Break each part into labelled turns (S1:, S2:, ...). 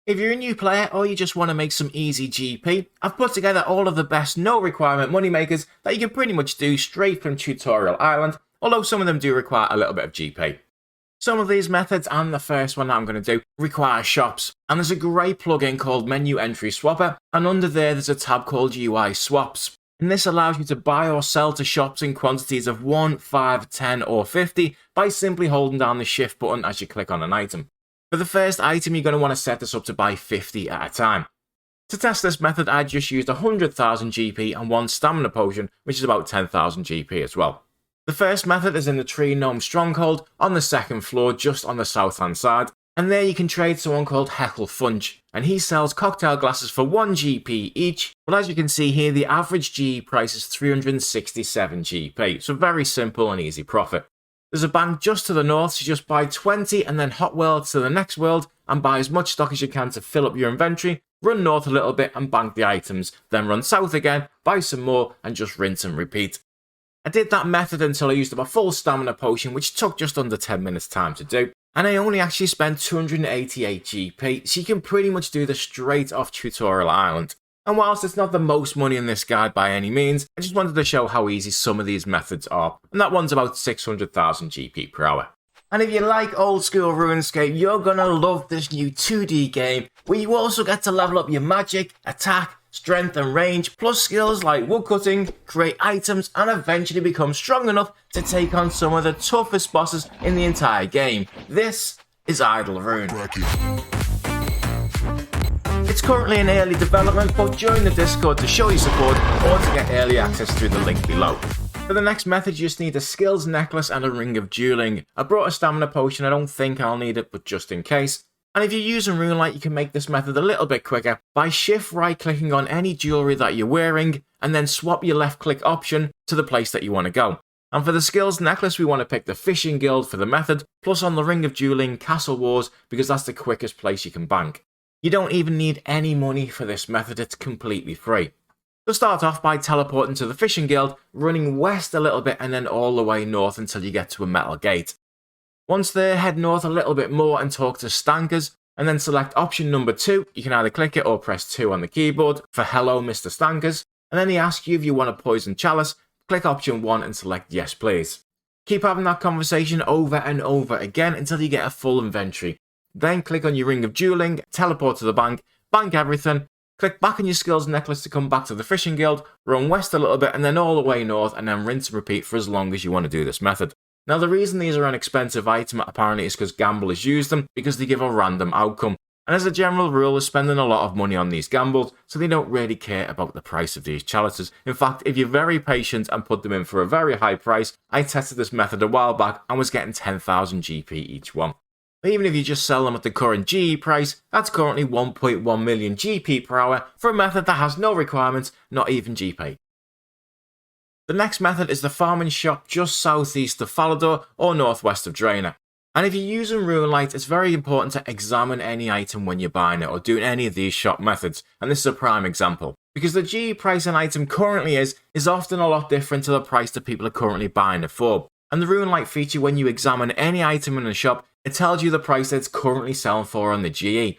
S1: If you're a new player or you just want to make some easy GP, I've put together all of the best no requirement moneymakers that you can pretty much do straight from Tutorial Island, although some of them do require a little bit of GP. Some of these methods, and the first one that I'm going to do, require shops, and there's a great plugin called Menu Entry Swapper, and under there's a tab called UI Swaps, and this allows you to buy or sell to shops in quantities of 1, 5, 10 or 50 by simply holding down the shift button as you click on an item. For the first item, you're going to want to set this up to buy 50 at a time. To test this method, I just used 100,000 GP and 1 stamina potion, which is about 10,000 GP as well. The first method is in the Tree Gnome Stronghold on the 2nd floor, just on the south hand side, and there you can trade someone called Heckle Funch, and he sells cocktail glasses for 1 GP each, but as you can see here, the average GE price is 367 GP, so very simple and easy profit. There's a bank just to the north, so just buy 20 and then hot world to the next world and buy as much stock as you can to fill up your inventory, run north a little bit and bank the items, then run south again, buy some more and just rinse and repeat. I did that method until I used up a full stamina potion, which took just under 10 minutes time to do, and I only actually spent 288 GP, so you can pretty much do this straight off Tutorial Island. And whilst it's not the most money in this guide by any means, I just wanted to show how easy some of these methods are, and that one's about 600,000 GP per hour. And if you like old school RuneScape, you're gonna love this new 2D game, where you also get to level up your magic, attack, strength and range, plus skills like woodcutting, create items, and eventually become strong enough to take on some of the toughest bosses in the entire game. This is Idlerune. It's currently in early development, but join the Discord to show your support or to get early access through the link below. For the next method, you just need a skills necklace and a ring of dueling. I brought a stamina potion, I don't think I'll need it, but just in case. And if you're using Runelite, you can make this method a little bit quicker by shift right clicking on any jewellery that you're wearing and then swap your left click option to the place that you want to go. And for the skills necklace, we want to pick the fishing guild for the method, plus on the ring of dueling, Castle Wars, because that's the quickest place you can bank. You don't even need any money for this method, it's completely free. So start off by teleporting to the fishing guild, running west a little bit and then all the way north until you get to a metal gate. Once there, head north a little bit more and talk to Stankers, and then select option number 2. You can either click it or press 2 on the keyboard for hello Mr. Stankers, and then he asks you if you want a poison chalice, click option 1 and select yes please. Keep having that conversation over and over again until you get a full inventory. Then click on your ring of dueling, teleport to the bank everything, click back on your skills necklace to come back to the fishing guild, run west a little bit and then all the way north and then rinse and repeat for as long as you want to do this method. Now the reason these are an expensive item apparently is because gamblers use them because they give a random outcome. And as a general rule, they're spending a lot of money on these gambles, so they don't really care about the price of these chalices. In fact, if you're very patient and put them in for a very high price, I tested this method a while back and was getting 10,000 GP each one. Even if you just sell them at the current GE price, that's currently 1.1 million GP per hour for a method that has no requirements, not even GP. The next method is the farming shop just southeast of Falador or northwest of Draenor. And if you're using Runelite, it's very important to examine any item when you're buying it or doing any of these shop methods, and this is a prime example. Because the GE price an item currently is often a lot different to the price that people are currently buying it for. And the Runelite feature, when you examine any item in a shop, it tells you the price that it's currently selling for on the GE.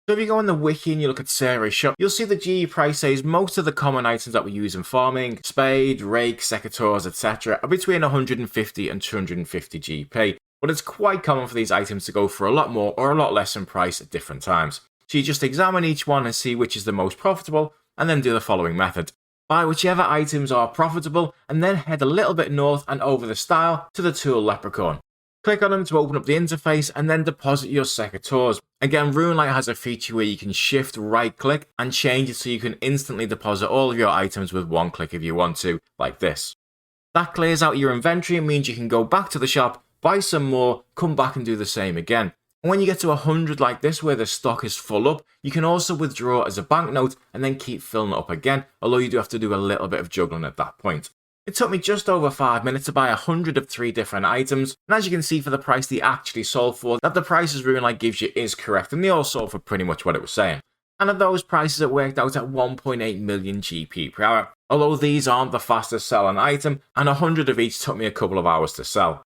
S1: So if you go on the wiki and you look at Sarah's shop, you'll see the GE price says most of the common items that we use in farming, spade, rake, secateurs, etc. are between 150 and 250 GP. But it's quite common for these items to go for a lot more or a lot less in price at different times. So you just examine each one and see which is the most profitable, and then do the following method. Buy whichever items are profitable, and then head a little bit north and over the stile to the tool Leprechaun. Click on them to open up the interface, and then deposit your secateurs. Again, Runelite has a feature where you can shift right click and change it so you can instantly deposit all of your items with one click if you want to, like this. That clears out your inventory and means you can go back to the shop, buy some more, come back and do the same again. And when you get to 100 like this where the stock is full up, you can also withdraw as a banknote and then keep filling it up again, although you do have to do a little bit of juggling at that point. It took me just over 5 minutes to buy 100 of 3 different items, and as you can see for the price they actually sold for, that the prices Runelite gives you is correct, and they all sold for pretty much what it was saying. And at those prices it worked out at 1.8 million GP per hour, although these aren't the fastest selling item, and 100 of each took me a couple of hours to sell.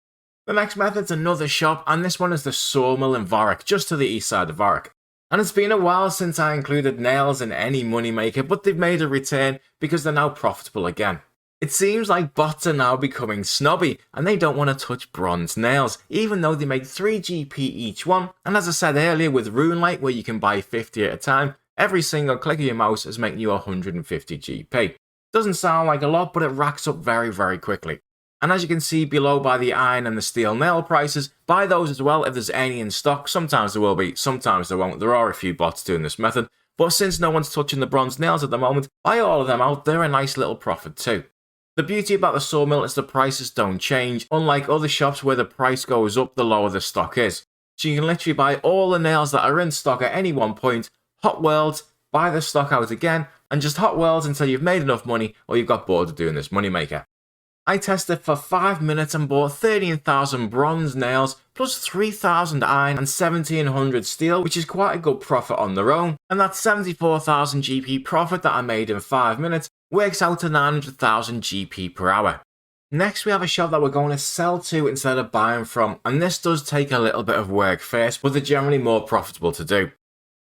S1: The next method's another shop, and this one is the Sawmill in Vorik, just to the east side of Vorik. And it's been a while since I included nails in any moneymaker, but they've made a return because they're now profitable again. It seems like bots are now becoming snobby and they don't want to touch bronze nails, even though they make 3 GP each one. And as I said earlier, with Runelite, where you can buy 50 at a time, every single click of your mouse is making you 150 GP. Doesn't sound like a lot, but it racks up very, very quickly. And as you can see below by the iron and the steel nail prices, buy those as well if there's any in stock. Sometimes there will be, sometimes there won't. There are a few bots doing this method, but since no one's touching the bronze nails at the moment, buy all of them out. They're a nice little profit too. The beauty about the sawmill is the prices don't change, unlike other shops where the price goes up the lower the stock is. So you can literally buy all the nails that are in stock at any one point, hot welds, buy the stock out again, and just hot welds until you've made enough money or you've got bored of doing this moneymaker. I tested for 5 minutes and bought 13,000 bronze nails, plus 3,000 iron and 1,700 steel, which is quite a good profit on their own. And that 74,000 GP profit that I made in 5 minutes works out to 900,000 GP per hour. Next, we have a shop that we're going to sell to instead of buying from, and this does take a little bit of work first, but they're generally more profitable to do.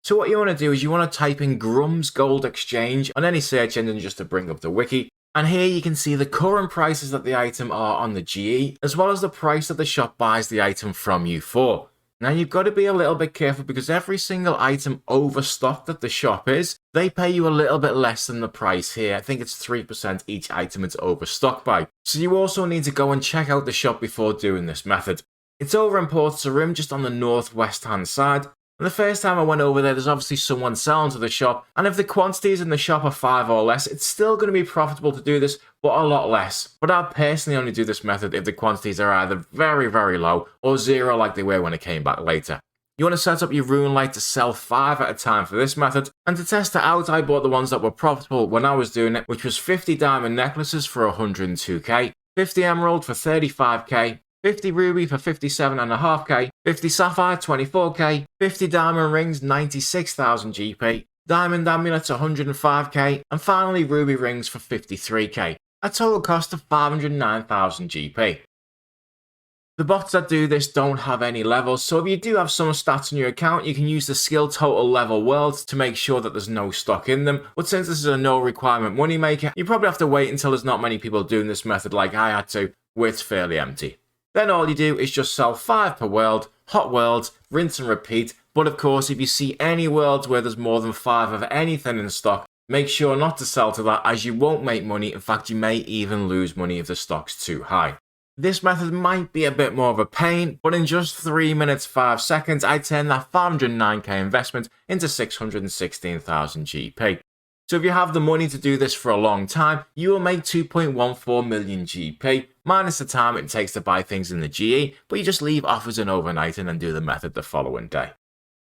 S1: So what you want to do is you want to type in Grum's Gold Exchange on any search engine just to bring up the wiki. And here you can see the current prices that the item are on the GE, as well as the price that the shop buys the item from you for. Now you've got to be a little bit careful because every single item overstocked that the shop is, they pay you a little bit less than the price here. I think it's 3% each item it's overstocked by. So you also need to go and check out the shop before doing this method. It's over in Port Sarim, just on the northwest hand side. And the first time I went over there's obviously someone selling to the shop, and if the quantities in the shop are 5 or less, it's still going to be profitable to do this, but a lot less. But I personally only do this method if the quantities are either very, very low or 0 like they were when it came back later. You want to set up your Runelite to sell 5 at a time for this method, and to test it out I bought the ones that were profitable when I was doing it, which was 50 diamond necklaces for 102k, 50 emerald for 35k, 50 ruby for 57.5k, 50 sapphire 24k, 50 diamond rings 96,000 GP, diamond amulets 105k, and finally ruby rings for 53k, a total cost of 509,000 GP. The bots that do this don't have any levels, so if you do have some stats on your account, you can use the skill total level worlds to make sure that there's no stock in them, but since this is a no requirement moneymaker, you probably have to wait until there's not many people doing this method like I had to, where it's fairly empty. Then all you do is just sell 5 per world, hot worlds, rinse and repeat, but of course if you see any worlds where there's more than 5 of anything in stock, make sure not to sell to that as you won't make money, in fact you may even lose money if the stock's too high. This method might be a bit more of a pain, but in just 3 minutes 5 seconds I turned that 509k investment into 616,000 GP. So if you have the money to do this for a long time, you will make 2.14 million GP, minus the time it takes to buy things in the GE, but you just leave offers in overnight and then do the method the following day.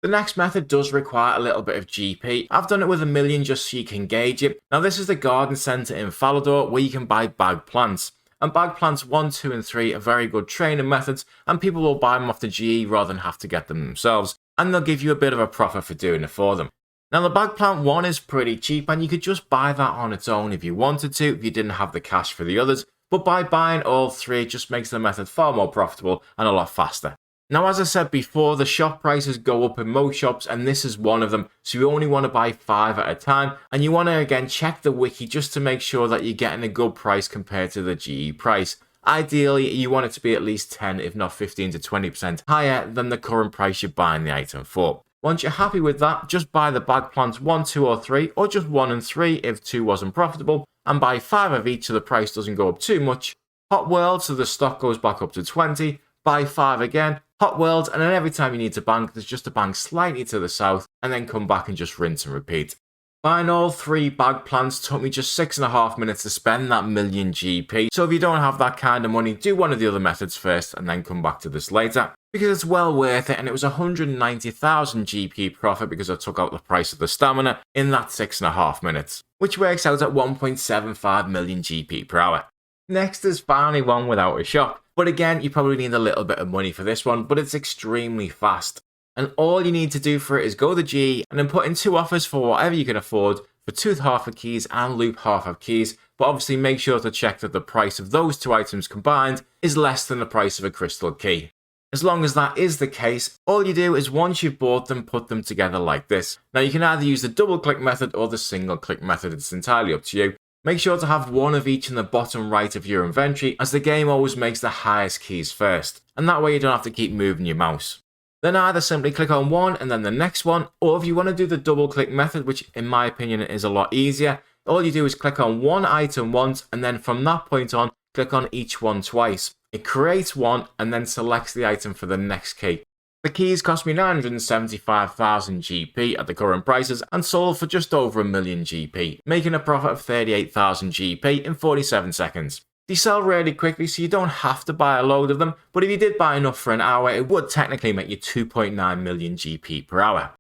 S1: The next method does require a little bit of GP. I've done it with 1 million just so you can gauge it. Now this is the garden centre in Falador where you can buy bag plants. And bag plants 1, 2 and 3 are very good training methods, and people will buy them off the GE rather than have to get them themselves, and they'll give you a bit of a profit for doing it for them. Now the bag plant 1 is pretty cheap and you could just buy that on its own if you wanted to, if you didn't have the cash for the others, but by buying all 3 it just makes the method far more profitable and a lot faster. Now as I said before, the shop prices go up in most shops and this is one of them, so you only want to buy 5 at a time, and you want to again check the wiki just to make sure that you're getting a good price compared to the GE price. Ideally you want it to be at least 10 if not 15 to 20% higher than the current price you're buying the item for. Once you're happy with that, just buy the bag plants 1, 2 or 3, or just 1 and 3 if 2 wasn't profitable, and buy 5 of each so the price doesn't go up too much. Hot world so the stock goes back up to 20, buy 5 again, hot world, and then every time you need to bank, there's just a bank slightly to the south, and then come back and just rinse and repeat. Buying all 3 bag plants took me just 6.5 minutes to spend that 1 million GP, so if you don't have that kind of money, do one of the other methods first and then come back to this later. Because it's well worth it, and it was 190,000 GP profit because I took out the price of the stamina in that 6.5 minutes, which works out at 1.75 million GP per hour. Next is finally one without a shop, but again you probably need a little bit of money for this one, but it's extremely fast. And all you need to do for it is go to the G and then put in 2 offers for whatever you can afford for tooth half of keys and loop half of keys, but obviously make sure to check that the price of those 2 items combined is less than the price of a crystal key. As long as that is the case, all you do is once you've bought them, put them together like this. Now you can either use the double click method or the single click method, it's entirely up to you. Make sure to have one of each in the bottom right of your inventory, as the game always makes the highest keys first, and that way you don't have to keep moving your mouse. Then either simply click on one and then the next one, or if you want to do the double click method, which in my opinion is a lot easier, all you do is click on one item once and then from that point on, click on each one twice. It creates one and then selects the item for the next key. The keys cost me 975,000 GP at the current prices and sold for just over 1 million GP, making a profit of 38,000 GP in 47 seconds. They sell really quickly, so you don't have to buy a load of them, but if you did buy enough for an hour, it would technically make you 2.9 million GP per hour.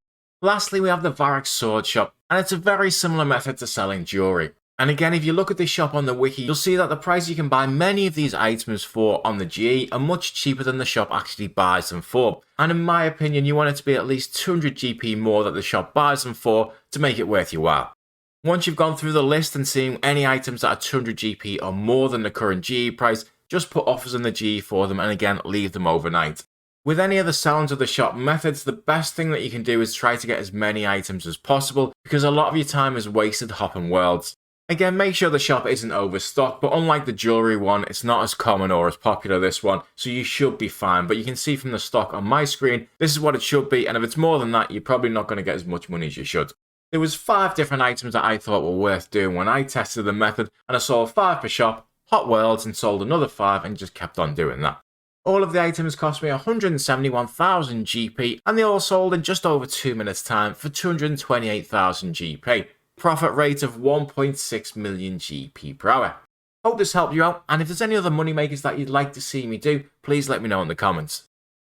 S1: Lastly, we have the Varrock Sword Shop, and it's a very similar method to selling jewelry. And again, if you look at this shop on the wiki, you'll see that the price you can buy many of these items for on the GE are much cheaper than the shop actually buys them for. And in my opinion, you want it to be at least 200 GP more that the shop buys them for to make it worth your while. Once you've gone through the list and seen any items that are 200 GP or more than the current GE price, just put offers in the GE for them and again, leave them overnight. With any of the sellings of the shop methods, the best thing that you can do is try to get as many items as possible because a lot of your time is wasted hopping worlds. Again, make sure the shop isn't overstocked, but unlike the jewelry one, it's not as common or as popular this one, so you should be fine. But you can see from the stock on my screen, this is what it should be, and if it's more than that, you're probably not going to get as much money as you should. There was 5 different items that I thought were worth doing when I tested the method, and I sold 5 per shop, hot worlds, and sold another 5, and just kept on doing that. All of the items cost me 171,000 GP, and they all sold in just over 2 minutes time for 228,000 GP. Profit rate of 1.6 million GP per hour. Hope this helped you out, and if there's any other money makers that you'd like to see me do, please let me know in the comments.